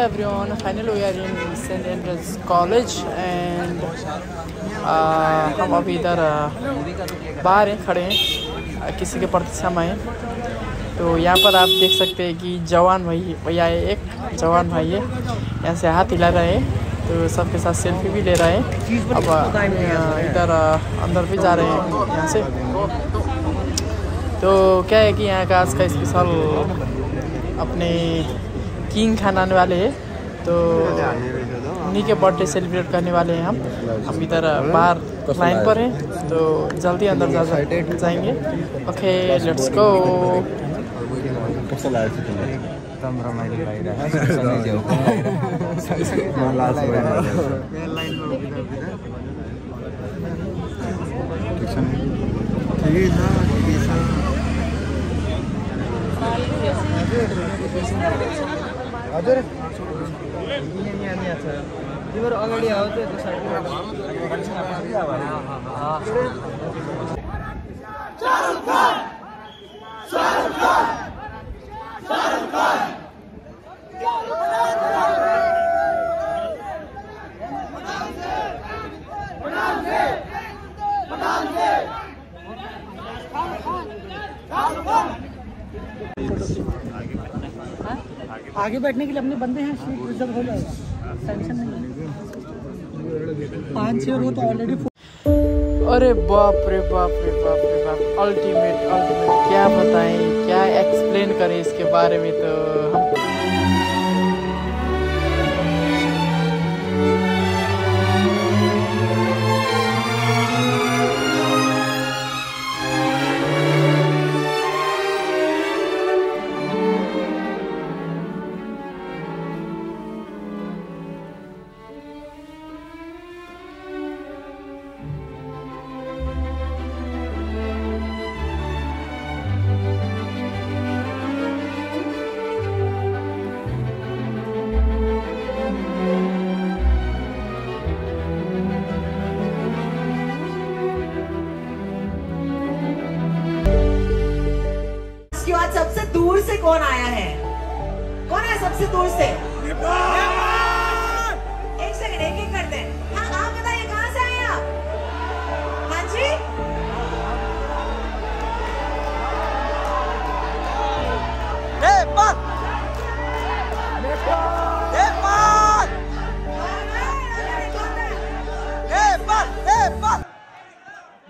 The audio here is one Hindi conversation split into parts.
everyone, finally we are in St. Andrews College and हम अभी इधर बाहर हैं, खड़े हैं, किसी के प्रतीक्षा में हैं। तो यहाँ पर आप देख सकते हैं कि जवान भैया है, एक जवान भाई है, यहाँ से हाथ हिला रहे हैं, तो सबके साथ सेल्फी भी ले रहे हैं। अब इधर अंदर भी जा रहे हैं यहाँ से। तो क्या है कि यहाँ का आज का स्पेशल अपने किंग खान आने वाले हैं, तो उन्हीं के बर्थडे सेलिब्रेट करने वाले हैं हम इधर बाहर लाइन पर हैं, तो जल्दी अंदर जाएंगे। Okay, let's go. हजुर तिम्रो अगाडि आउँछ त्यो साइडमा आगे बैठने के लिए अपने बंदे हैं, सीट रिजर्व हो जाएगा, टेंशन नहीं। 5 चेयर हो तो ऑलरेडी। अरे बाप रे बाप रे बाप रे बाप, अल्टीमेट क्या बताएं, क्या एक्सप्लेन करें इसके बारे में। तो हम आज सबसे दूर से कौन आया है? कौन है सबसे दूर से? एक सेकंड, एक करते हैं। हाँ, आप बताइए कहाँ से आए आप? हाँ जी, Nepal.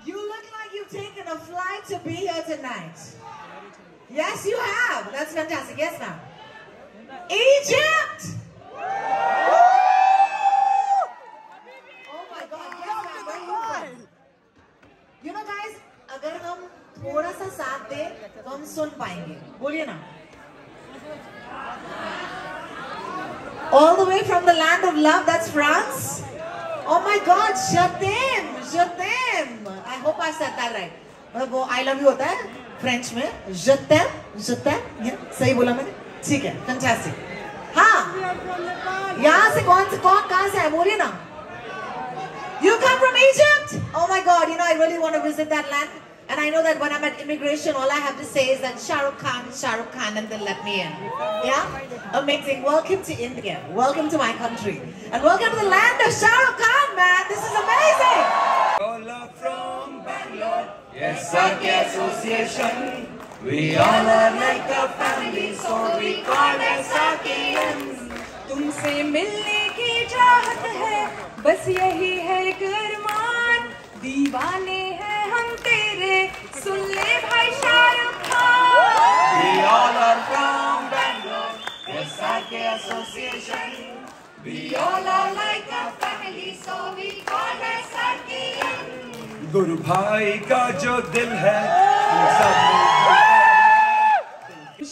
You look like you've taken a flight to be here tonight. Yes, you have. That's fantastic. Yes, ma'am. Egypt! Oh my God. Yes, ma'am. Where you from? You know, guys, अगर हम थोड़ा सा साथ दें तो हम सुन पाएंगे। बोलिए ना। All the way from the land of love, that's France. Oh my God, je t'aime, je t'aime. I hope I said that right. मतलब वो I love you होता है फ्रेंच में, je t'aime, सही बोला मैंने? ठीक है, fantastic. हाँ, यहाँ से कौन कहाँ से है? बोलिए ना। You come from Egypt? Oh my God, you know I really want to visit that land, and I know that when I'm at immigration, all I have to say is that Shah Rukh Khan, and they'll let me in. Yeah, amazing. Welcome to India. Welcome to my country, and welcome to the land of Shah Rukh Khan, man. This is amazing. From Bangalore, yes, SRK Association. We all are like a family, so we call SRKians. तुमसे मिलने की चाहत है, बस यही है एक अरमान, दीवाने हैं हम तेरे, सुन ले भाई Shahrukh Khan. We all are from Bangalore, yes, SRK Association. We all are like a family, so we call SRKians. गुरु भाई का जो दिल है,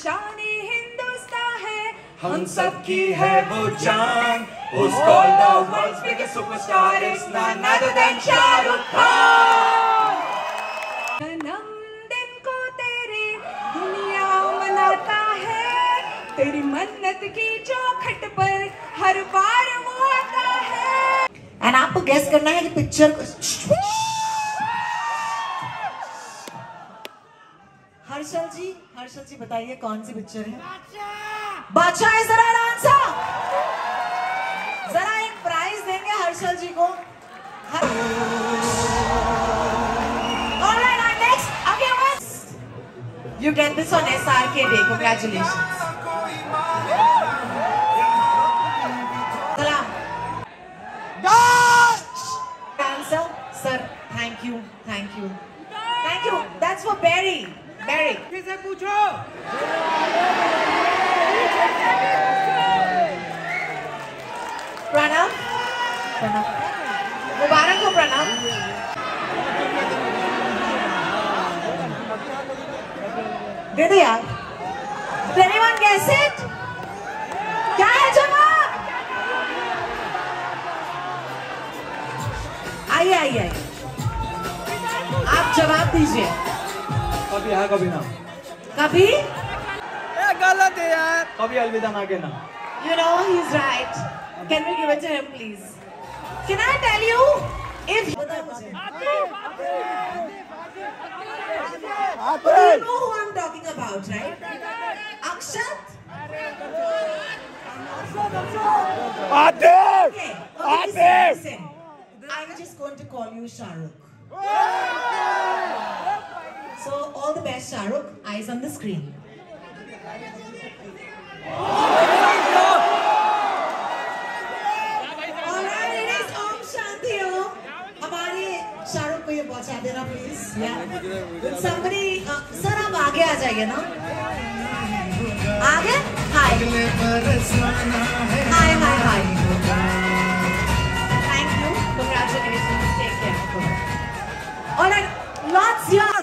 शानी हिंदुस्तान है, हम सब की है वो जान। Who's called the world's biggest superstar? It's none other than Shahrukh Khan. जन्मदिन को तेरे दुनिया मनाता है, तेरी मन्नत की चौखट पर हर बार वो आता है। And आपको गेस करना है कि पिक्चर हर्षल जी बताइए कौन सी पिक्चर है? बादशाह इज द राइट आंसर। आंचल जी को। Alright, our next, okay, you get this on SRK Day. Congratulations. Salam. Answer, sir. Thank you. Thank you. Thank you. That's for Barry. Barry. किसे पूछो? Pranam. Pranam. Mubarak ho Pranam. दे दे यार। Did anyone guess it? क्या है जवाब? आइए आइए आइए। आप जवाब दीजिए। कभी हाँ कभी ना। कभी? गलत है यार। कभी अलविदा ना कहना। You know he's right. Can we give it to him, please? Can I tell you if you know who I'm talking about, right? Akshat. Okay. Listen. I was just going to call you Shahrukh. So all the best, Shahrukh. Eyes on the screen. Alright, it is Om Shanti Om. हमारे शाहरुख को ये पहुंचा देना please. Yeah. Somebody, sir आप आगे आ जाइए ना. आगे? Hi. Hi. Thank you. Congratulations. Take care. Alright, lots here.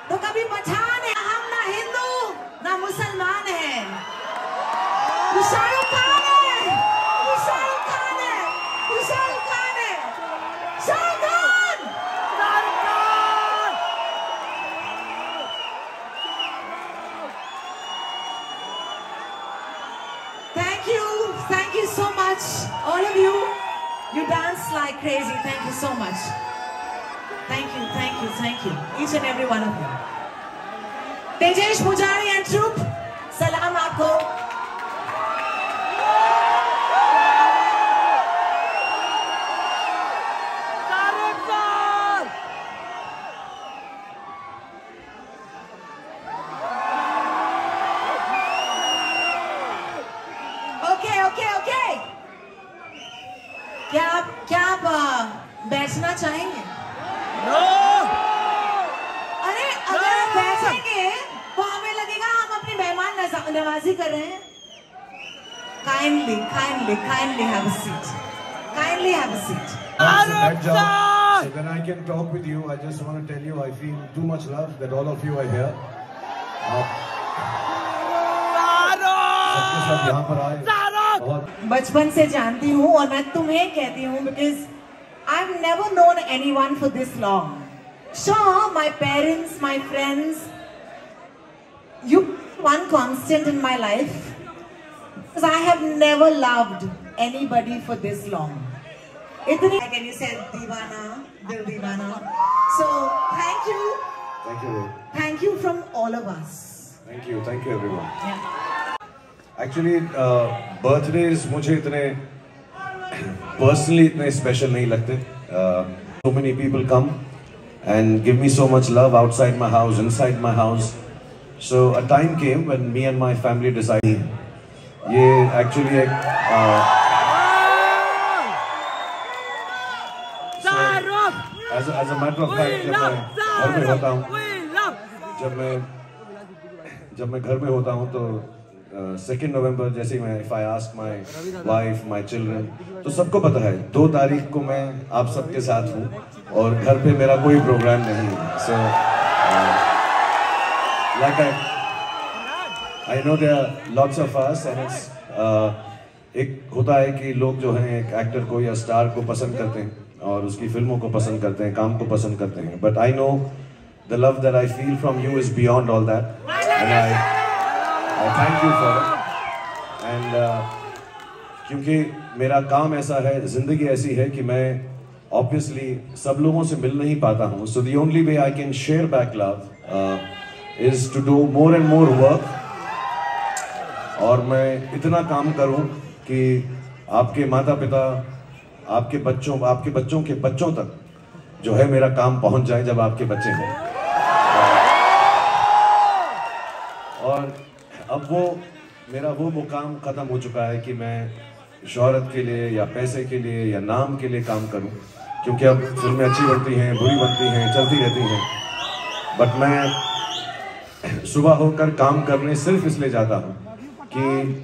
तो कभी पठान है, हम ना हिंदू ना मुसलमान है। तू शाहरुख खान है, तू शाहरुख खान है, तू शाहरुख खान है, Shahrukh Khan, Shahrukh Khan. Thank you so much, all of you. You dance like crazy. Thank you so much. Thank you, each and every one of you. Tejesh Pujari and troop, salam aapko. Okay. क्या आप बैठना चाहेंगे? अरे अगर आप बैठेंगे तो हमें लगेगा हम अपनी मेहमान नवाजी कर रहे हैं। Kindly have a seat. Kindly have a seat. That's a bad job. So when I can talk with you, I just want to tell you I feel too much love that all of you are here. सबके सब यहाँ पर आए। बचपन से जानती हूँ और मैं तुम्हें कहती हूँ because I've never known anyone for this long. Sure, my parents, my friends, you one constant in my life because I have never loved anybody for this long. Itni, like you said, Deewana, Dil Deewana. So thank you from all of us. Thank you everyone. Yeah. Actually, birthdays मुझे इतने personally इतने special नहीं लगते. So many people come and give me so much love outside my house, inside my house. So a time came when me and my family decided. ये actually एक as a matter of fact, जब मैं घर में होता हूँ, जब मैं घर में होता हूँ तो 2 नवंबर जैसे मैं if I ask my wife, my children, तो सबको पता है 2 तारीख को मैं आप सबके साथ हूँ और घर पे मेरा कोई प्रोग्राम नहीं है. So like I know there are lots of us and it's एक होता है कि लोग जो हैं एक एक्टर को या स्टार को पसंद करते हैं और उसकी फिल्मों को पसंद करते हैं, काम को पसंद करते हैं. But I know the love that I feel from you is beyond all that, and I thank you for it. And क्योंकि मेरा काम ऐसा है, जिंदगी ऐसी है कि मैं obviously सब लोगों से मिल नहीं पाता हूँ. So the only way I can share back love is to do more and more work. और मैं इतना काम करूँ कि आपके माता पिता, आपके बच्चों के बच्चों तक जो है मेरा काम पहुंच जाए जब आपके बच्चे हों. और अब मेरा वो मुकाम ख़त्म हो चुका है कि मैं शोहरत के लिए या पैसे के लिए या नाम के लिए काम करूं, क्योंकि अब फिल्में अच्छी बनती हैं, बुरी बनती हैं, चलती रहती हैं. बट मैं सुबह होकर काम करने सिर्फ इसलिए जाता हूं कि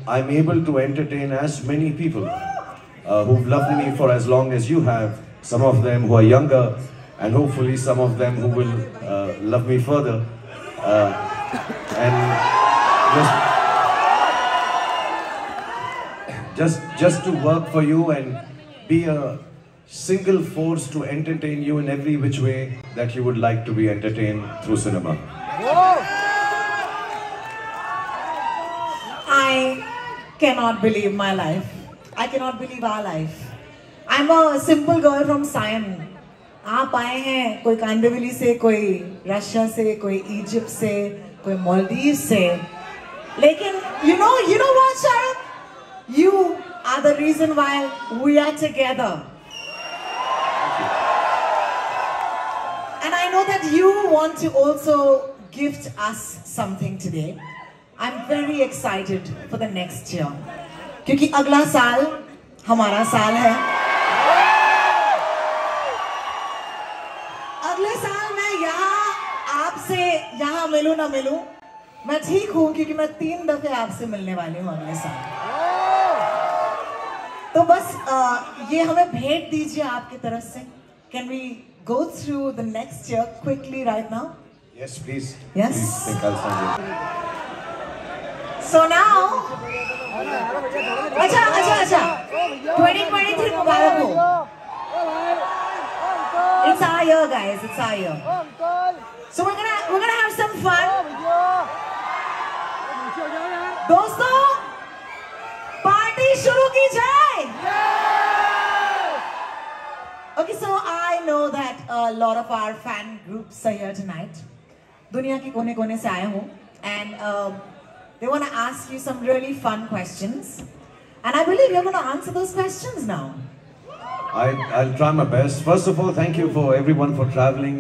I am able to entertain as many people who've loved me for as long as you have, some of them who are younger and hopefully some of them who will love me further, and just to work for you and be a single force to entertain you in every which way that you would like to be entertained through cinema. I cannot believe my life. I cannot believe our life. I'm a simple girl from Siam. आप आए हैं कोई कांदिवली से, कोई रशिया से, कोई इजिप्ट से, कोई मालदीव से. लेकिन you know what, Shahrukh? You are the reason why we are together. And I know that you want to also gift us something today. I'm very excited for the next year. क्योंकि अगला साल हमारा साल है. अगले साल मैं यहाँ मिलूं ना मिलूं, मैं ठीक हूँ क्योंकि मैं 3 दफे आपसे मिलने वाली हूँ अगले साल. तो बस ये हमें भेंट दीजिए आपकी तरफ से. Can we go through the next year quickly right now? Yes, please. Yes. Please, so now, अच्छा 2023 मुबारक हो. It's our year, guys. It's our year. So we're gonna have some fun. दोस्तों, पार्टी शुरू की जाए. Okay, so I know that a lot of our fan groups are here tonight. दुनिया के कोने-कोने से आए हो, and they want to ask you some really fun questions, and I believe you're going to answer those questions now. I'll try my best. First of all, thank you for everyone for traveling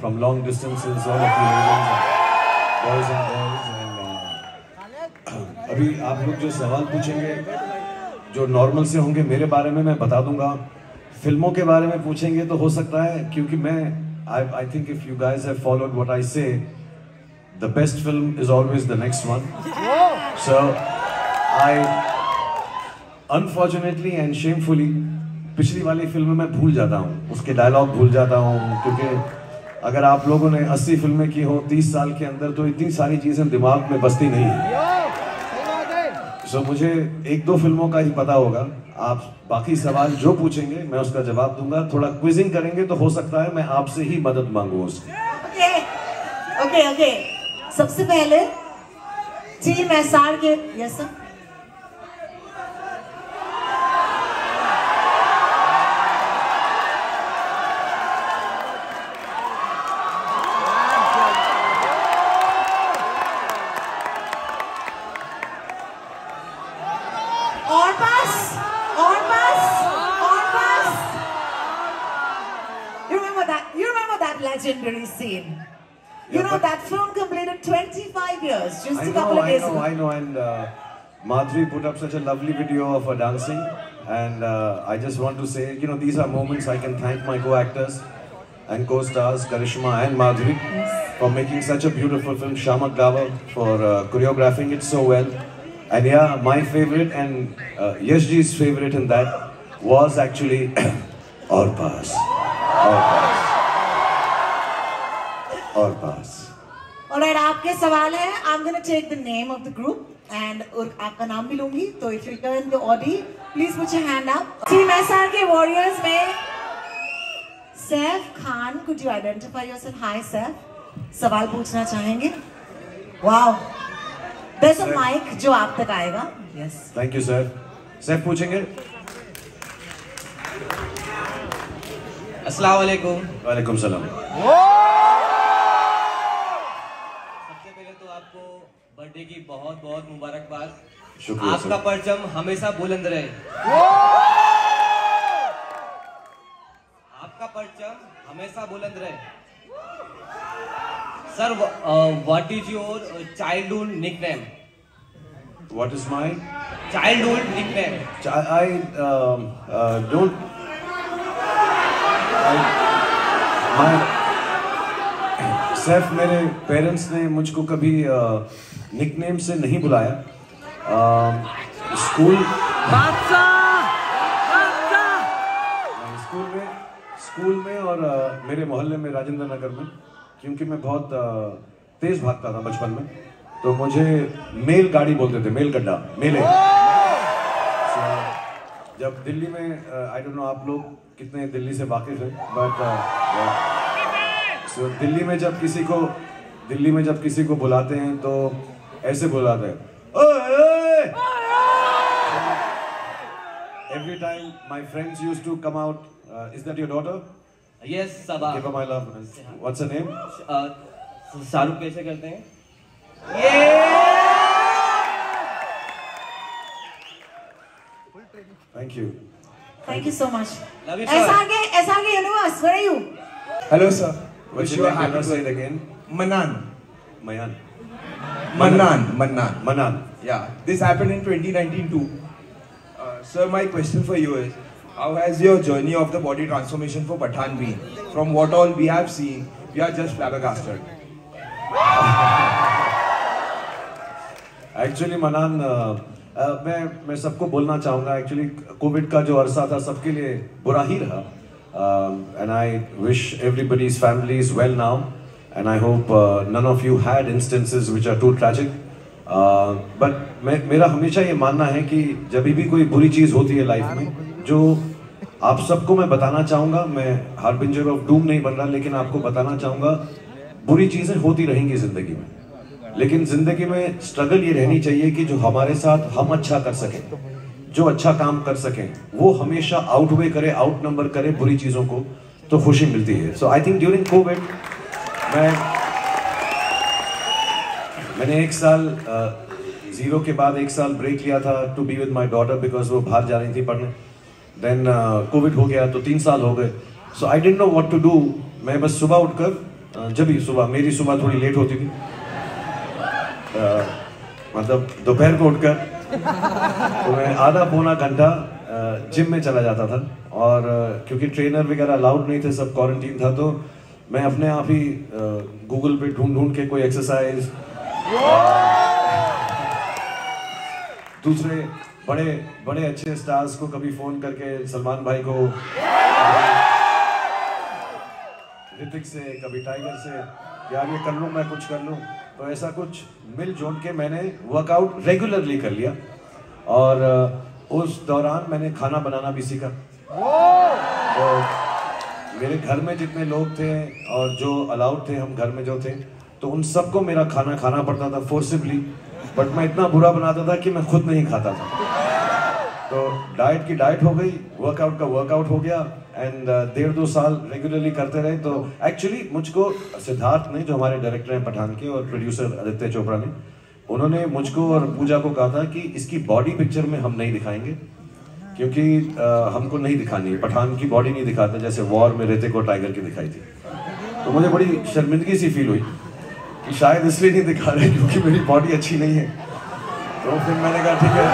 from long distances, all of you ladies, boys and girls. And अभी आप लोग जो सवाल पूछेंगे, जो नॉर्मल से होंगे मेरे बारे में मैं बता दूंगा. फिल्मों के बारे में पूछेंगे तो हो सकता है, क्योंकि I think if you guys have followed what I say, the best film is always the next one. So I unfortunately and shamefully पिछली वाली फिल्म में भूल जाता हूँ, उसके डायलॉग भूल जाता हूँ, क्योंकि अगर आप लोगों ने 80 फिल्में की हो 30 साल के अंदर तो इतनी सारी चीजें दिमाग में बसती नहीं है. So मुझे 1-2 फिल्मों का ही पता होगा. आप बाकी सवाल जो पूछेंगे मैं उसका जवाब दूंगा. थोड़ा क्विजिंग करेंगे तो हो सकता है मैं आपसे ही मदद मांगूं उसकी. Okay. सबसे पहले टीम एसआर के यस सर. और पास. You remember that legendary scene? You know that film completed 25 years just a couple of days ago. I know, and Madhuri put up such a lovely video of her dancing, and I just want to say, these are moments I can thank my co-actors. and co-stars Karishma and Madhuri for making such a beautiful film. Shamak Davar for choreographing it so well. And yeah, my favorite and Yashji's favorite in that was actually Aur Paas. Aur Paas. Alright, आपके सवाल है. I'm gonna take the name of the group and आपका नाम भी लूँगी. तो if you turn the Audi, please put your hand up. Team SRK Warriors में Saif Khan, could you identify yourself? Hi Saif. सवाल पूछना चाहेंगे? Wow. There's a mic जो आप तक आएगा. Yes. Thank you sir. Saif पूछेंगे? अस्सलाम वालेकुम. वालेकुम सलाम. बर्थडे की बहुत बहुत मुबारकबाद. शुक्रिया आपका परचम हमेशा बुलंद रहे. आपका परचम हमेशा बुलंद रहे. Sir, what is your childhood nickname? What is my childhood nickname? I don't. Saif, मेरे पेरेंट्स ने मुझको कभी निकनेम से नहीं बुलाया. स्कूल में और मेरे मोहल्ले में राजेंद्र नगर में, क्योंकि मैं बहुत तेज भागता था बचपन में, तो मुझे मेल गाड़ी बोलते थे, मेल गड्ढा, मेले. जब दिल्ली में आई डोंट नो आप लोग कितने दिल्ली से वाकिफ हैं, बट दिल्ली में जब किसी को बुलाते हैं तो ऐसे बुलाते हैं, ओए. Every time my friends used to come out. Is that your daughter? Yes, Sabah. Give her my love. What's her name? Shahrukh कैसे करते हैं? Thank you. Thank you so much. Love you, sir. SRK Universe, where are you? Hello, sir. What's Wish your you a name? happy Say it again. Manan. Mayan. Manan. Manan. Yeah, this happened in 2019 too. Sir, my question for you is, how has your journey of the body transformation for Pathaan been? From what all we have seen, we are just flabbergasted. Actually, Manan, मैं सबको बोलना चाहूँगा. Actually, कोविड का जो अरसा था सबके लिए बुरा ही रहा. And I wish everybody's family is well now, and I hope none of you had instances which are too tragic. But मेरा हमेशा ये मानना है कि जब भी कोई बुरी चीज़ होती है लाइफ में, जो आप सबको मैं बताना चाहूँगा, मैं हार्बिंजर ऑफ डूम नहीं बन रहा, लेकिन आपको बताना चाहूँगा, बुरी चीज़ें होती रहेंगी ज़िंदगी में, लेकिन ज़िंदगी में स्ट्रगल ये रहनी चाहिए कि जो हमारे साथ हम अच्छा कर सकें, जो अच्छा काम कर सकें, वो हमेशा आउटवे करे, आउट नंबर करे बुरी चीज़ों को, तो खुशी मिलती है. सो आई थिंक ड्यूरिंग कोविड मैंने एक साल जीरो के बाद एक साल ब्रेक लिया था to be with my daughter, because वो बाहर जा रही थी पढ़ने. देन कोविड हो गया तो 3 साल हो गए. So I didn't know what to do. मैं बस सुबह उठकर, जब भी सुबह, मेरी सुबह थोड़ी लेट होती थी, मतलब दोपहर को उठकर तो मैं आधा पौना घंटा जिम में चला जाता था. और क्योंकि ट्रेनर वगैरह अलाउड नहीं थे, सब क्वारंटीन था, तो मैं अपने आप ही गूगल पे ढूंढ के कोई एक्सरसाइज, दूसरे बड़े अच्छे स्टार्स को कभी फोन करके, सलमान भाई को, ऋतिक से, कभी टाइगर से, यार ये कर लूँ, मैं कुछ कर लूँ. तो ऐसा कुछ मिलजुल के मैंने वर्कआउट रेगुलरली कर लिया. और उस दौरान मैंने खाना बनाना भी सीखा. तो मेरे घर में जितने लोग थे और जो अलाउड थे, हम घर में जो थे, तो उन सबको मेरा खाना खाना पड़ता था फोर्सिबली. बट मैं इतना बुरा बनाता था कि मैं खुद नहीं खाता था. तो डाइट की डाइट हो गई, वर्कआउट का वर्कआउट हो गया, एंड 1.5-2 साल रेगुलरली करते रहे. तो एक्चुअली मुझको सिद्धार्थ ने, जो हमारे डायरेक्टर हैं पठान के, और प्रोड्यूसर आदित्य चोपड़ा ने, उन्होंने मुझको और पूजा को कहा था कि इसकी बॉडी पिक्चर में हम नहीं दिखाएंगे, क्योंकि हमको नहीं दिखानी है, पठान की बॉडी नहीं दिखाते जैसे वॉर में ऋतिक और टाइगर की दिखाई थी. तो मुझे बड़ी शर्मिंदगी सी फील हुई कि शायद इसलिए नहीं दिखा रहे क्योंकि मेरी बॉडी अच्छी नहीं है. तो फिर मैंने कहा ठीक है.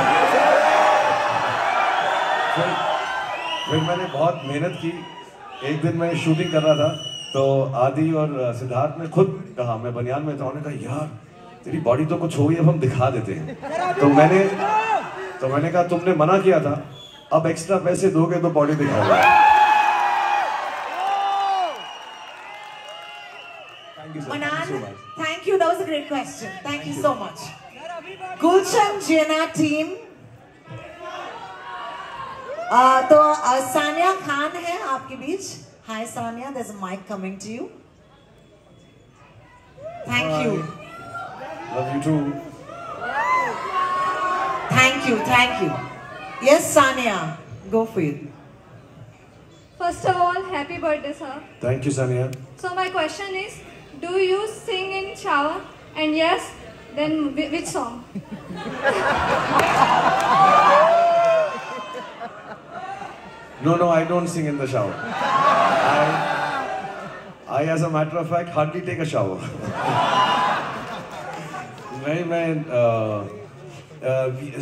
फिर मैंने बहुत मेहनत की. एक दिन मैं शूटिंग कर रहा था तो आदि और सिद्धार्थ ने खुद कहा, मैं बनियान में था, उन्होंने कहा यार तेरी बॉडी तो कुछ हो गई, अब हम दिखा देते हैं। तो मैंने कहा तुमने मना किया था, अब एक्स्ट्रा पैसे दोगे तो बॉडी दिखाऊंगा। Manan, thank you. That was a great question. Thank you so much. Gulshan Jiena team. तो सानिया खान है आपके बीच. Hi Sania, there's a mic coming to you. Thank you. Love you too. Thank you, thank you. Yes, Sania, go for it. First of all, happy birthday, sir. Thank you, Sania. So my question is, do you sing in shower? And yes, then which song? No, I don't sing in the shower. I, as a matter of fact, hardly take a shower.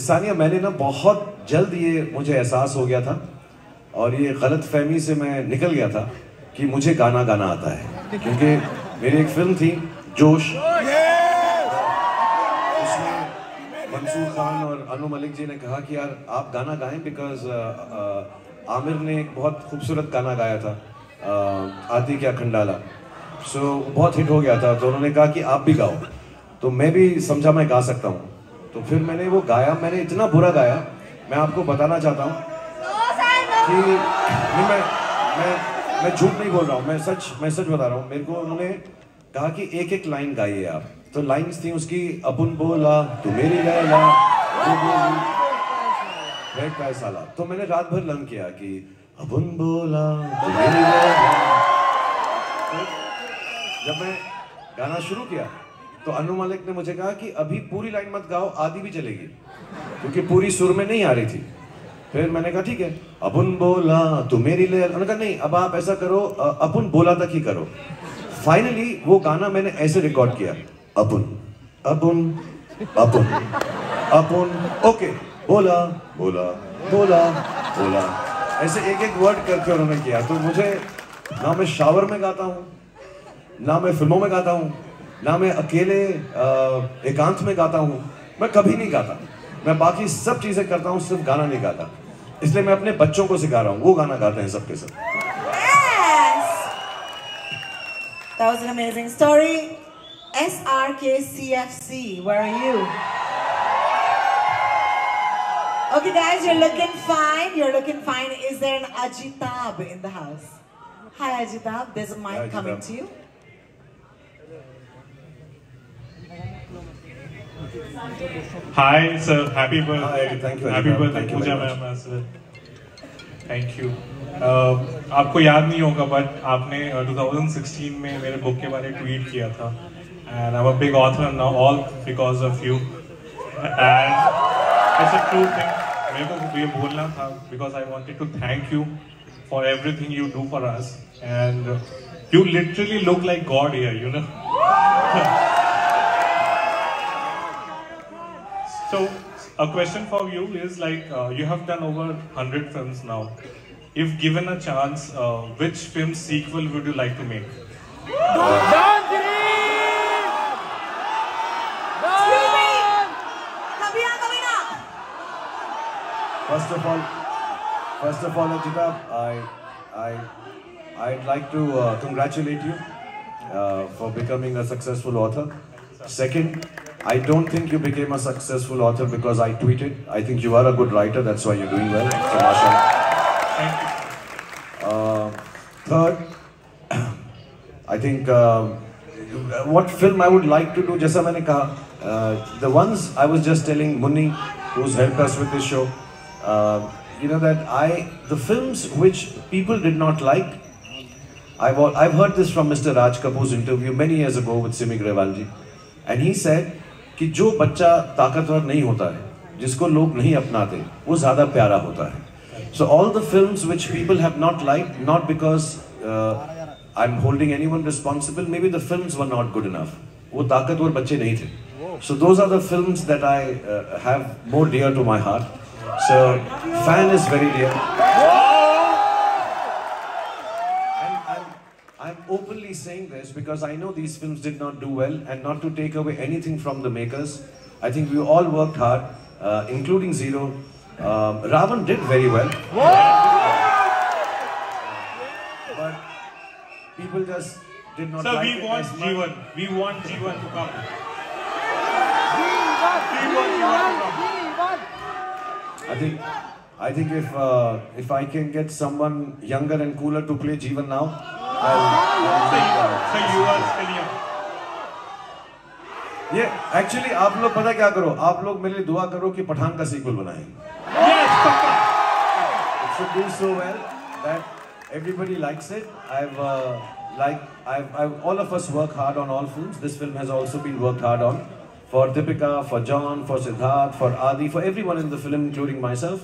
Sania, मैंने ना बहुत जल्द ये मुझे एहसास हो गया था और ये गलत फहमी से मैं निकल गया था कि मुझे गाना आता है, क्योंकि मेरी एक फिल्म थी जोश, उसमें मंसूर खान और अनु मलिक जी ने कहा कि यार आप गाना गाएं, बिकॉज आमिर ने एक बहुत खूबसूरत गाना गाया था, आती क्या खंडाला, सो बहुत हिट हो गया था। तो उन्होंने कहा कि आप भी गाओ, तो मैं भी समझा मैं गा सकता हूँ, तो फिर मैंने वो गाया। मैंने इतना बुरा गाया, मैं आपको बताना चाहता हूँ कि मैं झूठ नहीं बोल रहा हूँ, मैं सच बता रहा हूँ। मेरे को उन्होंने कहा कि एक लाइन गाइए आप, तो लाइंस थी उसकी, अपुन बोला तू मेरी लैला तू बोली का साला। तो मैंने रात भर लर्न किया कि अपुन बोला तू मेरी लैला। तो जब मैं गाना शुरू किया तो अनु मलिक ने मुझे कहा कि अभी पूरी लाइन मत गाओ, आधी भी चलेगी, क्योंकि पूरी सुर में नहीं आ रही थी। फिर मैंने कहा ठीक है, अपुन बोला तू मेरी ले, उन्होंने कहा नहीं अब आप ऐसा करो, अपुन बोला तक ही करो। फाइनली वो गाना मैंने ऐसे रिकॉर्ड किया, अपुन अपुन अपुन अपुन, ओके, बोला बोला बोला बोला, ऐसे एक वर्ड करके उन्होंने किया। तो मुझे ना मैं शावर में गाता हूँ, ना मैं फिल्मों में गाता हूँ, ना मैं अकेले एकांत में गाता हूँ, मैं कभी नहीं गाता। मैं बाकी सब चीजें करता हूँ, सिर्फ गाना नहीं गाता। इसलिए मैं अपने बच्चों को सिखा रहा हूँ, वो गाना गाते हैं सबके सब। That was an amazing story. SRK CFC, where are you? Okay guys, you're looking fine. You're looking fine. Is there an Ajitab in the house? Hi Ajitab, there's a mic coming to you. Hi sir, happy birthday. Hi, thank you. Happy birthday Pooja ma'am sir. Thank you. आपको याद नहीं होगा बट आपने 2016 में मेरे बुक के बारे में ट्वीट किया था, and I'm a big author now, all because of you. And it's a true thing. मेरे को ये बोलना था because I wanted to thank you for everything you do for us, and you literally look like God here, you know. So a question for you is like, you have done over 100 films now. If given a chance, which film sequel would you like to make? First of all, Ajitab, I'd like to congratulate you for becoming a successful author. Second, I don't think you became a successful author because I tweeted. I think you are a good writer, that's why you're doing well. So, mashallah. Third, I think what film I would like to do, jaisa maine kaha, the ones I was just telling Munni, who's helped us with this show, you know that the films which people did not like, I've heard this from Mr. Raj Kapoor's interview many years ago with Simi Grewal ji, and he said कि जो बच्चा ताकतवर नहीं होता है, जिसको लोग नहीं अपनाते, वो ज़्यादा प्यारा होता है. So all the films which people have not liked, not because I'm holding anyone responsible, maybe the films were not good enough. वो ताकतवर बच्चे नहीं थे. So those are the films that I have more dear to my heart. So Fan is very dear. And openly saying this because I know these films did not do well, and not to take away anything from the makers. I think we all worked hard, including Zero. Ravan did very well. But people just did not like it. We want Jeevan. We want Jeevan to come. I think if I can get someone younger and cooler to play Jeevan now, So you are still young. ये एक्चुअली आप लोग पता क्या करो, आप लोग मेरे लिए दुआ करो कि पठान का सीक्वल बनाएं. It should do so well that everybody likes it. All of us work hard on all films. This film has also been worked hard on. For Deepika, for John, for Siddharth, for Adi, for everyone in the film, including myself.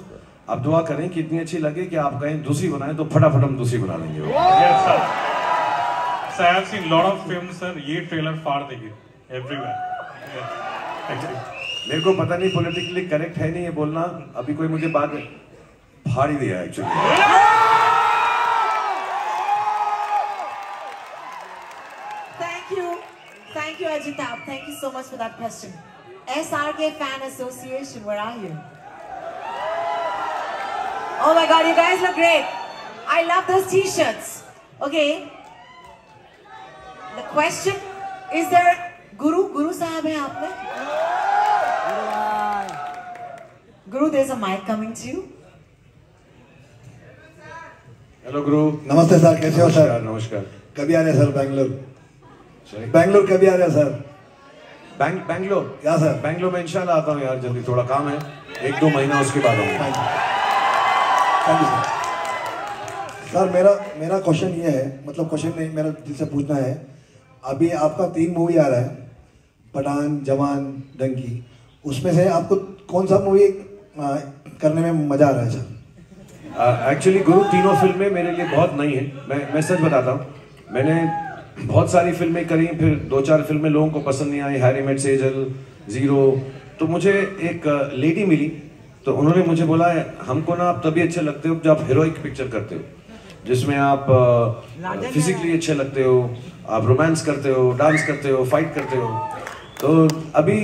आप दुआ करें कि इतनी अच्छी लगे कि आप कहें दूसरी बनाएं तो फटाफट हम दूसरी बना लेंगे. Yes, sir. So I have seen lot of films, sir. ये ट्रेलर फाड़ देगी everywhere. Thank you. मेरे को पता नहीं पॉलिटिकली करेक्ट है नहीं ये बोलना, अभी कोई मुझे बात फाड़ ही दिया actually. Thank you, Ajitab. Thank you so much for that question. SRK Fan Association, where are you? Oh my God, you guys look great. I love those t-shirts. Okay. The question, is there Guru Sahab hai aap mein? Guru, there's a mic coming to you. Hello Guru. नमस्ते सर, कैसे हो सर? नमस्कार. कभी आ रहे सर बैंगलोर? बैंगलोर कभी आ रहे सर? बैंगलोर? क्या सर? बैंगलोर में इंशाल्लाह आता हूँ यार, जल्दी थोड़ा काम है, 1-2 महीना उसके बाद आऊँगा. Thank you sir. मेरा क्वेश्चन ये है, मतलब क्वेश्चन नहीं, मेरा दिल से पूछना है, अभी आपका 3 मूवी आ रहा है, पठान, जवान, डंकी, उसमें से आपको कौन सा मूवी करने में मजा आ रहा है सर? एक्चुअली गुरु तीनों फिल्में मेरे लिए बहुत नई हैं. मैं सच बताता हूँ, मैंने बहुत सारी फिल्में करी, फिर 2-4 फिल्में लोगों को पसंद नहीं आई, हैरी मेट सेजल, जीरो. तो मुझे एक लेडी मिली, तो उन्होंने मुझे बोला हमको ना आप तभी अच्छे लगते हो जब आप हीरोइक पिक्चर करते हो, जिसमें आप फिजिकली अच्छे लगते हो, आप रोमांस करते हो, डांस करते हो, फाइट करते हो. तो अभी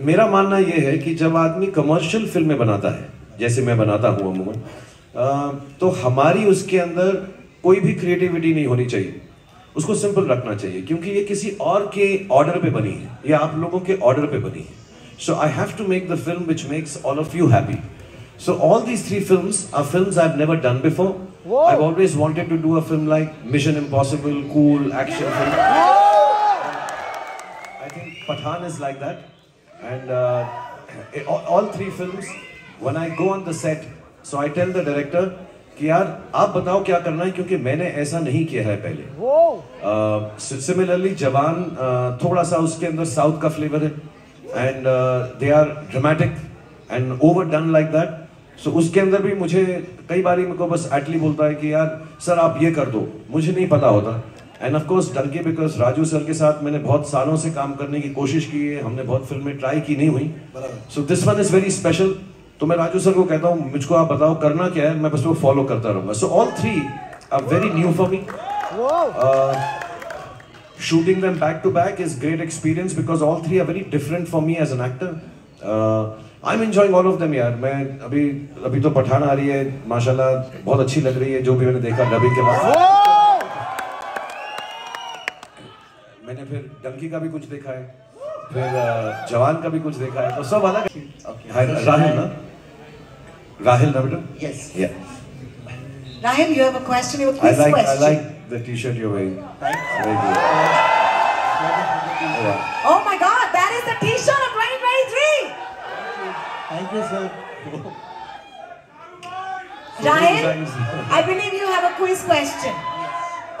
मेरा मानना ये है कि जब आदमी कमर्शियल फिल्में बनाता है, जैसे मैं बनाता हूँ अमूमन, तो हमारी उसके अंदर कोई भी क्रिएटिविटी नहीं होनी चाहिए, उसको सिंपल रखना चाहिए, क्योंकि ये किसी और के ऑर्डर पे बनी है, ये आप लोगों के ऑर्डर पे बनी है. So I have to make the film which makes all of you happy. So all these 3 films are films I've never done before. Whoa. I've always wanted to do a film like Mission Impossible, cool action film. I think Pathaan is like that. And all 3 films, when I go on the set, so I tell the director कि यार आप बताओ क्या करना है, क्योंकि मैंने ऐसा नहीं किया है पहले. Similarly, जवान थोड़ा सा उसके अंदर साउथ का फ्लेवर है, and they are dramatic and overdone like that. So उसके अंदर भी मुझे कई बारी मेरे को बस एटली बोलता है कि यार सर आप ये कर दो, मुझे नहीं पता होता. And of course Dunki, because Raju sir के साथ मैंने बहुत सालों से काम करने की कोशिश की है, हमने बहुत फिल्में ट्राई की, नहीं हुई. So this one is very special. तो मैं राजू सर को कहता हूँ मुझको आप बताओ करना क्या है, मैं बस वो फॉलो करता रहूँगा. So all 3 are very new for me. Shooting them back to back is great experience because all 3 are very different for me as an actor. I'm enjoying all of them यार. मैं अभी तो पठान आ रही है, माशाल्लाह बहुत अच्छी लग रही है, जो भी मैंने देखा डबिंग के बाद. मैंने फिर डंकी का भी कुछ देखा है, फिर जवान का भी कुछ देखा है, तो सब अलग है. Rahil na beta? Yes. Yeah. Rahil, you have a question, you have a quiz question. I like the t-shirt you're wearing. Very good. Yeah. Oh my God, that is the t-shirt of 2023. Thank you sir. Rahil, I believe you have a quiz question.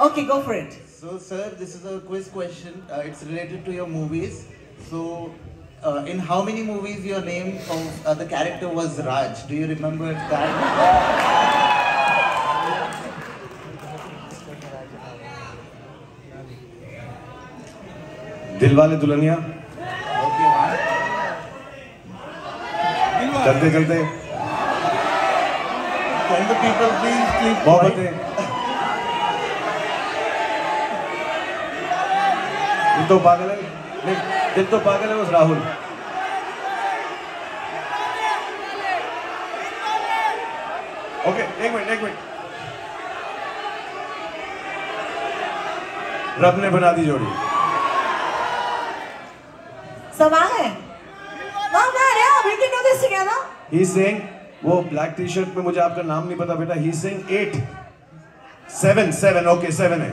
Okay, go for it. So sir, this is a quiz question. It's related to your movies. So in how many movies your name of the character was Raj? Do you remember that? Dilwale Dulhania. चलते चलते. Can the people please Mohabbatein. दिल तो पागल है, नहीं दिल तो पागल है, वो राहुल। ओके, एक मिनट। रब ने बना दी जोड़ी। सब आ गए? We can do this together. He's saying, वो ब्लैक टी शर्ट में, मुझे आपका नाम नहीं पता बेटा। He's saying 8, 7, okay 7 है।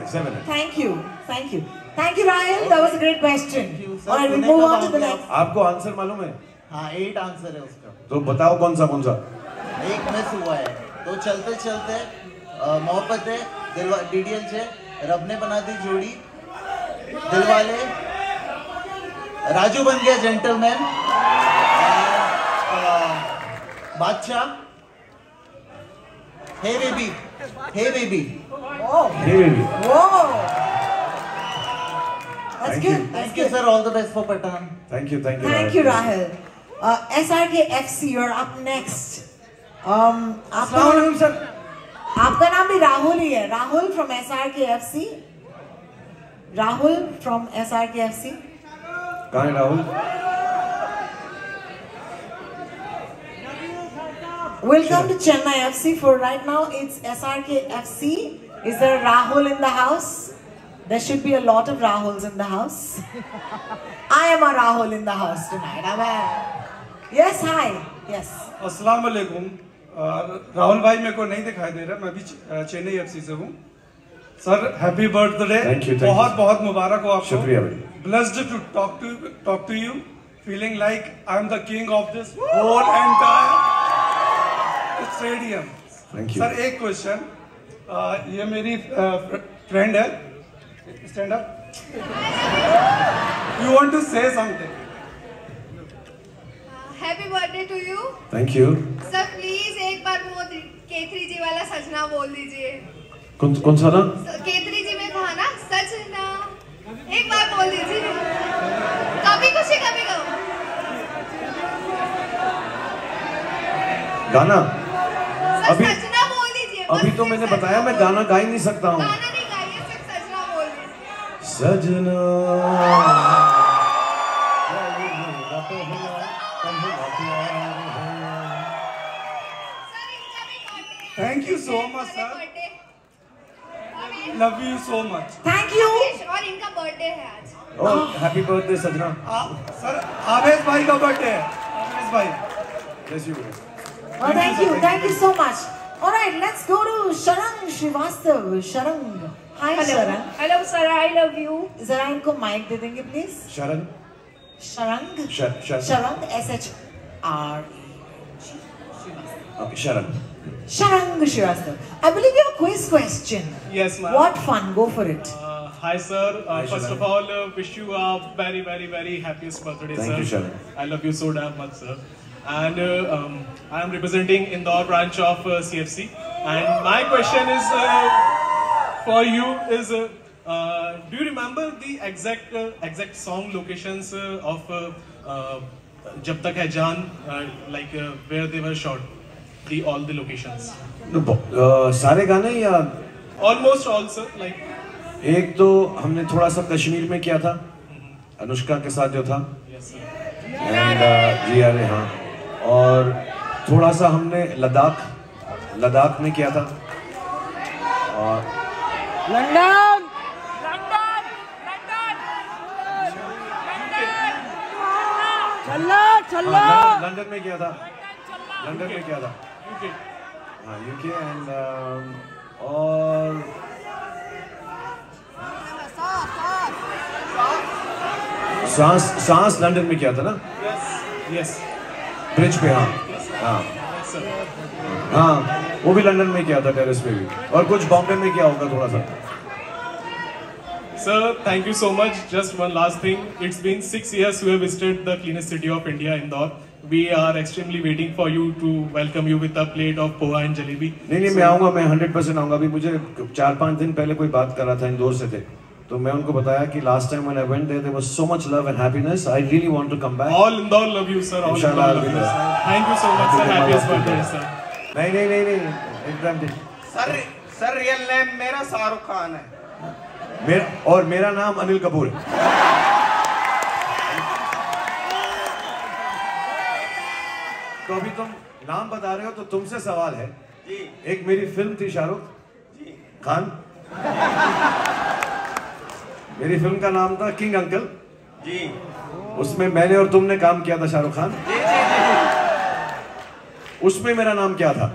Thank you, Rahul. That was a great question. All right, we move on to the next. आपको आंसर मालूम है? हाँ 8 आंसर है उसका। तो बताओ कौन सा? एक मिस हुआ है। तो चलते मोहब्बत है, DDLJ, रब ने बना दी जोड़ी, दिलवाले, राजू बन गया जेंटलमैन, बादशाह, हे baby. That's good. Thank you, sir. All the best for Pathan. Thank you, Rahul. SRK FC, you're up next. अस्सलाम सर। आपका नाम भी राहुल ही है। Rahul from SRK FC. कहाँ है Rahul? Welcome to Chennai FC. For right now, it's SRK FC. Is there a Rahul in the house? There should be a lot of Rahuls in the house. I am a Rahul in the house tonight. Yes, hi. Yes. अस्सलाम वालेकुम। राहुल भाई मेरे को नहीं दिखाई दे रहा, मैं भी चेन्नई FC से हूँ। सर हैप्पी बर्थडे, बहुत बहुत मुबारक हो आपको। शुक्रिया भाई। Blessed to talk to you, feeling like I am the king of this whole entire stadium. Thank you. Sir एक क्वेश्चन, ये मेरी फ्रेंड है, stand up, you want to say something. Happy birthday to you. Thank you. Sir please एक बार वो K3G वाला सजना बोल दीजिए। कौन सा ना? K3G में था ना सजना, एक बार बोल दीजिए। कभी खुशी कभी गम। गाना अभी सजना बोल दीजिए। अभी तो मैंने बताया मैं गाना गा ही नहीं सकता हूँ। गाना नहीं गाइए, सिर्फ सजना बोल दीजिए। सजना thank you so much sir, love you so much. Thank you. और इनका बर्थडे है आज। ओह हैप्पी बर्थडे सजना। सर आवेश भाई का बर्थडे है। आवेश भाई bless you। Thank you so much. All right, let's go to Sharang Srivastav. Sharang, hi Sharang. Hello sir, I love you. जरा इनको माइक दे देंगे प्लीज। शरण Sharang SHR Okay, Sharang Srivastav. I believe you have a quiz question. Yes, ma'am. What fun! Go for it. Hi, sir. First Sharang. of all, wish you a very, very, very happiest birthday, sir. Thank you, Sharang. I love you so damn much, sir. And I am representing Indore branch of CFC. And my question is for you is, do you remember the exact song locations of Jab Tak Hai Jaan, like where they were shot? All the locations. सारे गाने या Almost all, sir. Like एक तो हमने थोड़ा सा कश्मीर में किया था, अनुष्का के साथ जो था। Yes, sir. एंड जी अरे हाँ, और थोड़ा सा हमने लद्दाख में किया था, और लंदन चलो लंदन में किया था। हाँ यूके एंड और सांस लंदन में किया था ना? Yes. ब्रिज पे। हाँ वो भी लंदन में किया था, टेरेस पे भी, और कुछ बॉम्बे में किया होगा थोड़ा सा। Sir, thank you so much. Just one last thing. It's been 6 years you have visited the cleanest city of India, Indore. We are extremely waiting for you to welcome you with a plate of poha and jalebi. नहीं मैं आऊँगा, मैं 100% आऊँगा। अभी मुझे 4-5 दिन पहले कोई बात कर रहा था, इंदौर से थे, तो मैं उनको बताया कि last time when I went there was so much love and happiness. I really want to come back. All Indore love you, sir. All Indore love you, sir. Thank you so much, sir. Happiest birthday, sir. नहीं एकदम सर रियल नेम मेरा शाहरुख खान है। और मेरा नाम अनिल कपूर है। तो अभी तुम नाम बता रहे हो तो तुमसे सवाल है जी। एक मेरी फिल्म थी शाहरुख खान, मेरी फिल्म का नाम था किंग अंकल जी। उसमें मैंने और तुमने काम किया था शाहरुख खान जी, उसमें मेरा नाम क्या था?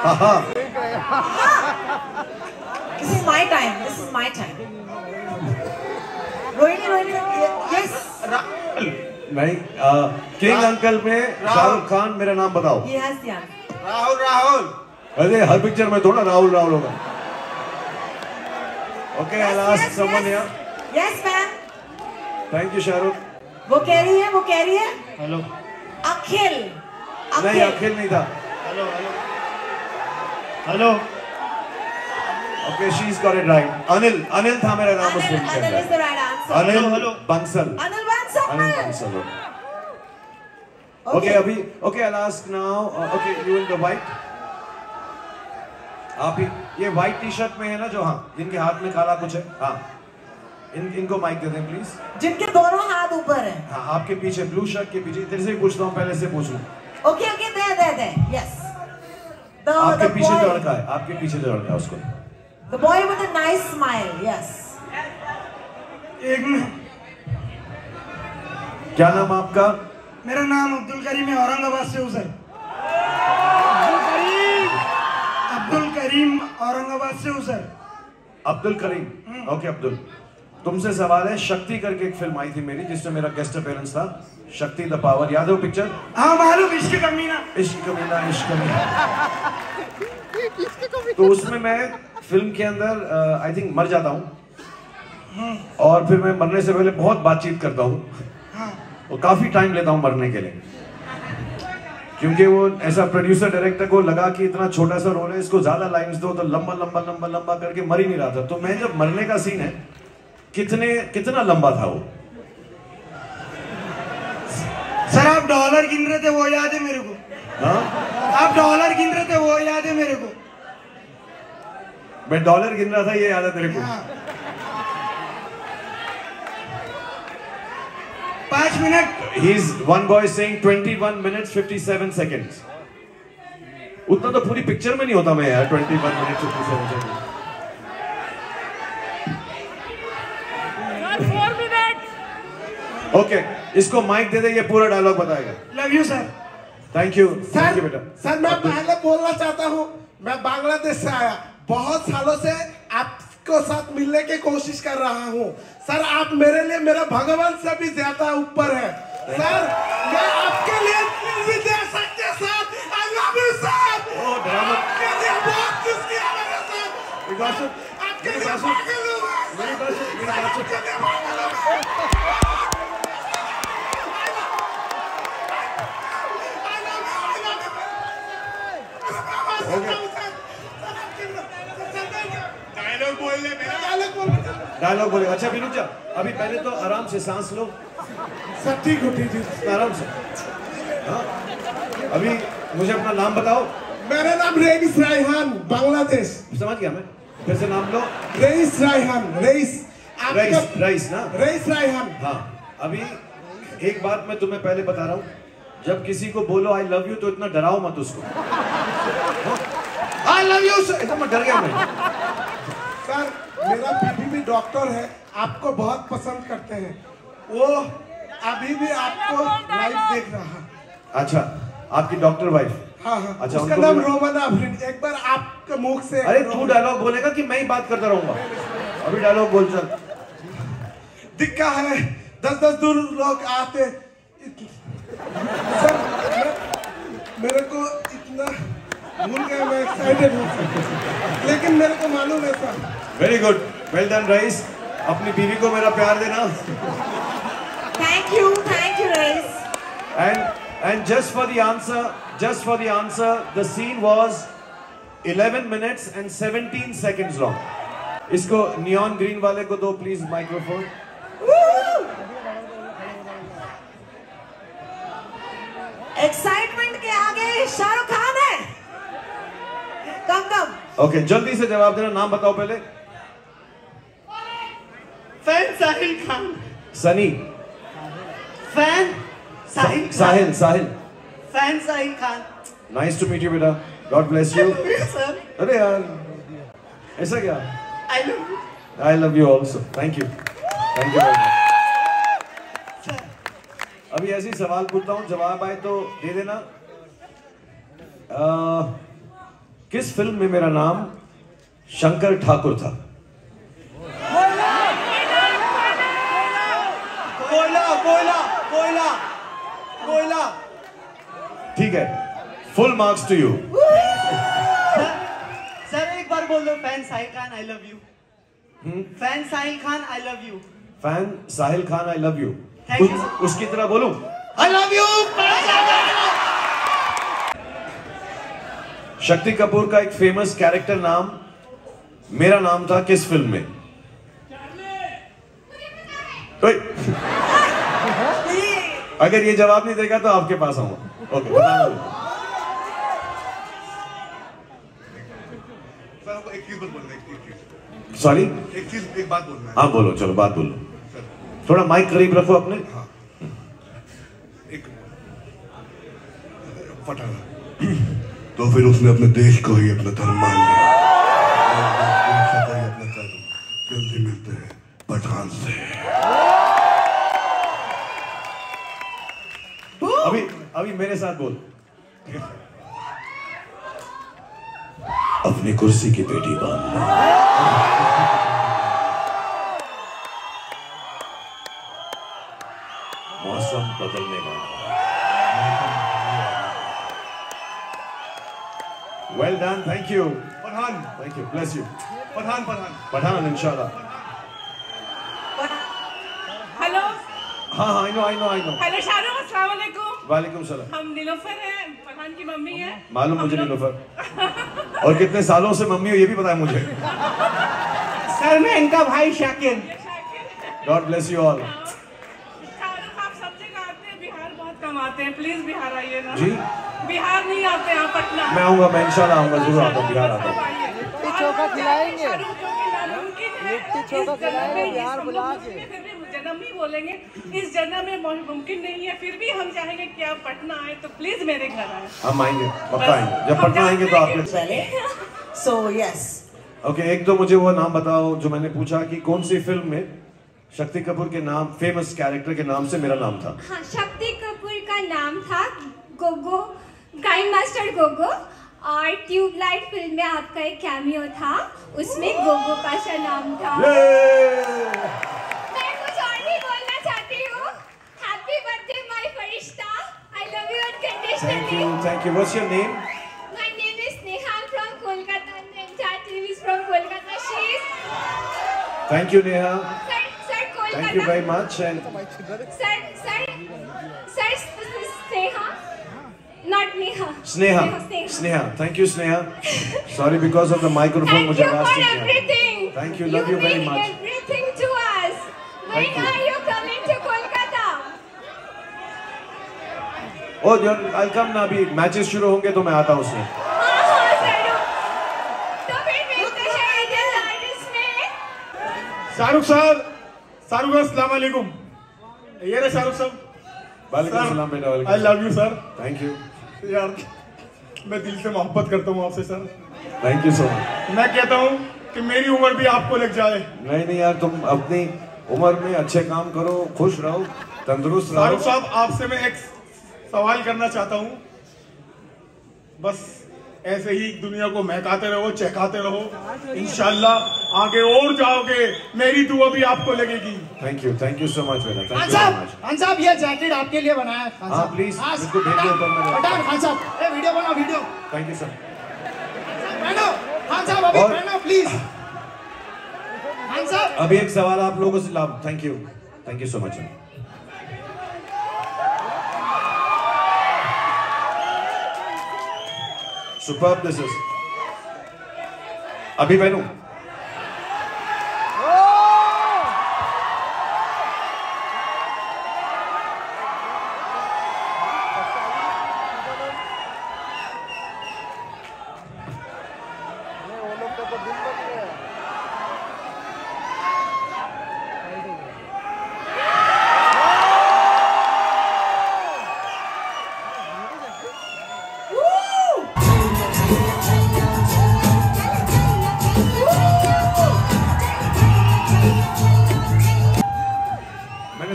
हाँ This is my time. This is my time. Rohini, yes. नहीं, किंग अंकल में शाहरुख खान, मेरा नाम बताओ। He has the answer. Rahul. अरे हर पिक्चर में थोड़ा राहुल होगा। Okay, I'll ask someone here. Yes, ma'am. Thank you, Shahrukh. वो कह रही है। हेलो। अखिल। नहीं, अखिल नहीं था। Hello. Okay, she's got it right. Anil था मेरा नाम उस फिल्म के अंदर। Anil is the right answer. Anil Bansal. Anil Bansal. Okay, okay, I'll ask now. Okay, you in the white. आप ये white टी-शर्ट में है ना जो, हाँ, जिनके हाथ में काला कुछ है, हाँ, इनको माइक दे दें प्लीज। जिनके दोनों हाथ ऊपर हैं। हाँ, आपके पीछे ब्लू शर्ट के पीछे, तेरे से ही पूछता हूँ, पहले से पूछ लूँ। Okay, दे, yes. आपके पीछे जो लड़का है, आपके पीछे जो लड़का है उसको। The boy with a nice smile, yes. एक मिनट। क्या नाम आपका? मेरा नाम अब्दुल करीम है, औरंगाबाद से हूँ सर। अब्दुल करीम औरंगाबाद से हूँ सर। अब्दुल करीम, ओके अब्दुल। तुमसे सवाल है, शक्ति करके एक फिल्म आई थी मेरी जिसमें मेरा गेस्ट अपीयरेंस था, शक्ति द पावर, याद है वो पिक्चर? हाँ मालूम, इश्क कमीना। तो उसमें मैं फिल्म के अंदर आई थिंक मर जाता हूँ, और फिर मैं मरने से पहले बहुत बातचीत करता हूँ, और काफी टाइम लेता हूँ मरने के लिए, क्योंकि वो ऐसा प्रोड्यूसर डायरेक्टर को लगा कि इतना छोटा सा रोल है, इसको ज्यादा लाइंस दो, तो लंबा लंबा लंबा लंबा करके मर ही नहीं रहा था। तो मैं जब मरने का सीन है, कितना लंबा था वो? सर आप डॉलर गिन रहे थे, वो याद है मेरे को। हाँ? आप डॉलर गिन रहे थे, वो याद है मेरे को। मैं डॉलर गिन रहा था, ये याद है तेरे को? 5 minute. He's one boy saying 21 minutes 57 seconds. उतना तो पूरी पिक्चर में नहीं होता मैं यार, 21 minutes 57 seconds. 4 मिनट। Okay, इसको माइक दे दे, ये पूरा डायलॉग बताएगा। Love you sir. Thank you बेटा। सर मैं पहले बोलना चाहता हूँ, मैं बांग्लादेश से आया, बहुत सालों से आपको साथ मिलने की कोशिश कर रहा हूँ। सर आप मेरे लिए मेरे भगवान से भी ज्यादा ऊपर है। सर मैं आपके लिए भी दे सकते sir. I love you sir। आपके लिए बहुत कुछ किया मैंने सर। आपके लिए पागल हूँ मैं। आपके लिए पागल हूँ मैं। डायलॉग बोले। अच्छा भी रुक जा, अभी पहले तो आराम से सांस लो। सब ठीक हो, ठीक आराम से। हाँ? अभी मुझे अपना नाम बताओ। मेरा नाम रईस रायहान, बांग्लादेश। समझ गया मैं, फिर से नाम लो। रईस रायहान, रईस ना? रईस रायहान। हाँ, अभी एक बात मैं तुम्हें पहले बता रहा हूँ, जब किसी को बोलो आई लव यू तो इतना डराओ मत उसको। आई लव यू एकदम डर गया मैं। सर मेरा बीबी भी डॉक्टर है, आपको बहुत पसंद करते हैं, वो अभी भी आपको लाइव देख रहा है। अच्छा, आपकी डॉक्टर वाइफ? हाँ हाँ। अच्छा, उसका नाम रोमना अफरीन। एक बार आपके मुख से। अरे तू डायलॉग बोलेगा कि मैं ही बात करता रहूंगा? अभी डायलॉग बोल चल। दिक्का है 10-10 दूर लोग आते। सर मेरे को इतना भूल गया, मैं एक्साइटेड हूँ, लेकिन मेरे को मालूम है sir. Very good, well done Rais. अपनी बीवी को मेरा प्यार देना। Thank you Rais. And just for the answer, the scene was 11 minutes and 17 seconds long. इसको नियॉन ग्रीन वाले को दो प्लीज माइक्रोफोन। एक्साइटमेंट के आगे शाहरुख खान है। कम। ओके, जल्दी से जवाब देना। नाम बताओ पहले। Fan Sahil Khan. Sunny. Fan Sahil Sahil fan Sahil Khan. Nice to meet you बेटा, गॉड ब्लेस यू। सर अरे यार ऐसा क्या? I love you. I love you also, thank you very much. अभी ऐसे ही सवाल पूछता हूँ, जवाब आए तो दे देना। किस फिल्म में मेरा नाम शंकर ठाकुर था? कोयला कोयला कोयला कोयला। ठीक है, full marks to you. Sir एक बार बोल दो, fan Sahil Khan I love you. Fan Sahil Khan I love you. Fan Sahil Khan I love you. Thank you, उसकी तरह बोलूं? I love you. Shakti Kapoor का एक फेमस कैरेक्टर नाम मेरा नाम था किस फिल्म में? अगर ये जवाब नहीं देगा तो आपके पास आऊंगा। ओके बताना। एक चीज बोलना है। सॉरी, एक बात बोलना है। हाँ बोलो, चलो बात बोलो। थोड़ा माइक करीब रखो अपने। हाँ। एक पठान, तो फिर उसने अपने देश को ही अपना धर्म मान लिया। अपना धर्म। जल्दी मिलते हैं पठान से। अभी अभी मेरे साथ बोल। अपनी कुर्सी की पेटी बांध लो। मौसम बदलने वाला। Well done, thank you Pathan. Thank you, bless you. Pathan Pathan Pathan इंशाल्लाह। हेलो। हाँ हाँ, आई नो। हेलो शाहरुख, अस्सलाम वालेकुम। वालेकुम सलाम। हम नीलोफर हैं, पठान की मम्मी है। मालूम मुझे नीलोफर, और कितने सालों से मम्मी हो ये भी पता है मुझे। सर मैं इनका भाई Shakir. God bless you all. Shahrukh आप सब जगह आते हैं, बिहार बहुत कम आते हैं, प्लीज बिहार आइए ना। जी बिहार नहीं आते हैं, पटना। मैं आऊंगा, मैं इंशाल्लाह आऊंगा, जरूर आता हूँ, बिहार आता हूँ। लिट्टी चोखा खिलाएंगे। लिट्टी चोखा खिलाएंगे बिहार बुला के। जन्म ही बोलेंगे, इस जन्म में मुमकिन नहीं है, फिर भी हम चाहेंगे कि आप पटना आए, तो प्लीज मेरे घर आए। हम आएंगे, पक्का आएंगे। जब पटना आएंगे तो आप। So yes. ओके, एक तो मुझे वो नाम बताओ जो मैंने पूछा कि कौन सी फिल्म में शक्ति कपूर के नाम, फेमस कैरेक्टर के नाम से मेरा नाम था। हाँ, शक्ति कपूर का नाम था गोगो, ग्राइंड मास्टर गोगो। और ट्यूबलाइट फिल्म में आपका एक कैमियो था, उसमें गोगो का नाम था। मैं कुछ और भी बोलना चाहती हूँ। Happy birthday my Firishta, I love you unconditionally. Thank you. What's your name? My name is Neha, I am from Kolkata, and entire team is from Kolkata. She is. Thank you Neha, Sir, Kolkata. Thank you very much. And Sir, Sneha, not Neha. Sneha, Sneha, thank you Sneha. Sorry because of the microphone मुझे आवाज ठीक नहीं आ रही। Thank you, love you very much. Everything to us. When are you coming to Kolkata? ओ आई कम ना, अभी मैचेस शुरू होंगे तो मैं आता हूँ उसमें। तो फिर मिलते हैं इधर आर्टिस्ट में। शाहरुख साहब, शाहरुख अस्सलाम वालेकुम। ये रहे शाहरुख साहब। वालेकुम सलाम बेटा। वालेकुम। आई love you sir. Thank you यार, मैं दिल से मोहब्बत करता हूँ आपसे sir. Thank you so much. मैं कहता हूँ कि मेरी उम्र भी आपको लग जाए। नहीं यार, तुम अपनी उम्र में अच्छे काम करो, खुश रहो, तंदुरुस्त रहो। शाहरुख साहब, आपसे मैं एक सवाल करना चाहता हूँ। बस ऐसे ही दुनिया को महकाते रहो, चहकाते रहो, इंशाल्लाह आगे और जाओगे, मेरी दुआ भी आपको लगेगी। थैंक यू सो मच बेटा। Thank Khan you very much. साहब ये जैकेट आपके लिए बनाया है। खान हाँ साहब। प्लीज हाँ, इसको भेजिए ऊपर में। पठान खान साहब, ए वीडियो बनाओ, वीडियो। Thank you sir. पहनो खान साहब, अभी और- पहनो प्लीज। खान साहब, अभी एक सवाल आप लोगों से लाभ। Thank you so much. Superb this is. अभी पहनूं?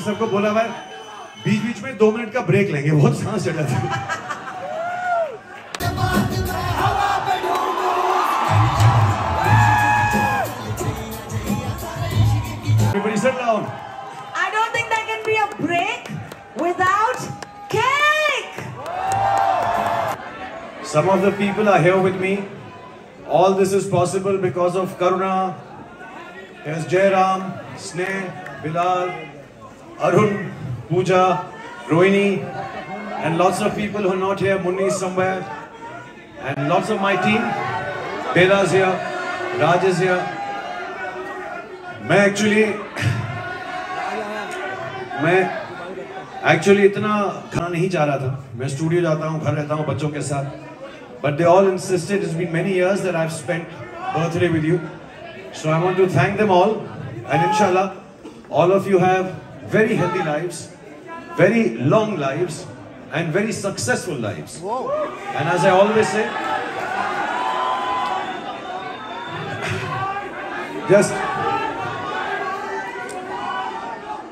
सबको बोला भाई बीच बीच में 2 मिनट का ब्रेक लेंगे, बहुत सांस चढ़ा था। Everybody sit down. I don't think there can be a break without cake. Some of the people are here with me. All this is possible because of Karuna. Here's Jairam, Sneh, Bilal, Arun, Pooja, Rohini, and lots of people who are not here. Munni is somewhere, and lots of my team. Bela's here, Raj is here. मैं actually इतना खाना नहीं चाह रहा था। मैं स्टूडियो जाता हूँ, घर रहता हूँ बच्चों के साथ, but they all insisted. It's been many years that I've spent birthday with you, so I want to thank them all, and inshallah all of you have very healthy lives, very long lives, and very successful lives. And as I always say,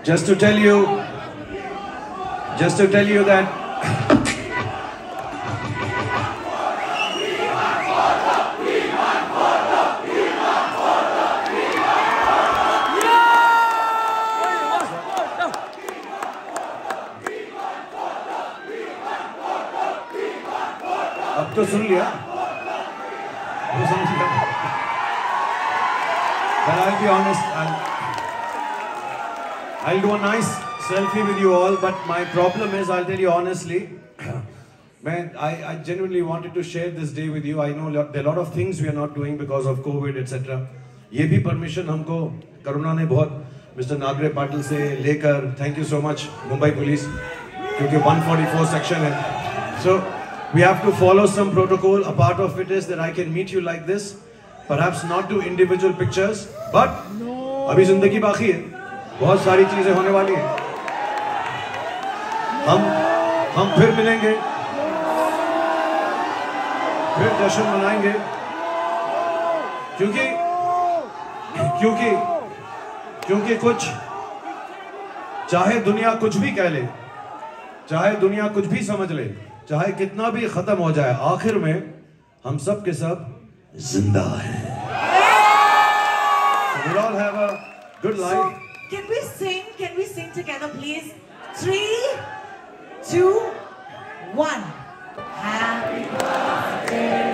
just to tell you that अब तो सुन लिया, वो समझ लिया। But I'll be honest, I'll do a nice selfie with you all, but my problem is, I'll tell you honestly, man, I genuinely wanted to share this day with you. I know there are a lot of things we are not doing because of COVID, etc. ये भी permission हमको करुणा ने बहुत Mr. नागरे पाटिल से लेकर, thank you so much Mumbai police, क्योंकि 144 section है. So we have to follow some protocol. A part of it is that I can meet you like this, perhaps not do individual pictures, but अभी जिंदगी बाकी है, बहुत सारी चीजें होने वाली हैं. हम फिर मिलेंगे, फिर जश्न मनाएंगे, क्योंकि कुछ, चाहे दुनिया कुछ भी कह ले, चाहे दुनिया कुछ भी समझ ले, चाहे कितना भी खत्म हो जाए, आखिर में हम सब के सब जिंदा हैं. We'll all have a good life. So, can we sing together, please? 3, 2, 1. Happy birthday.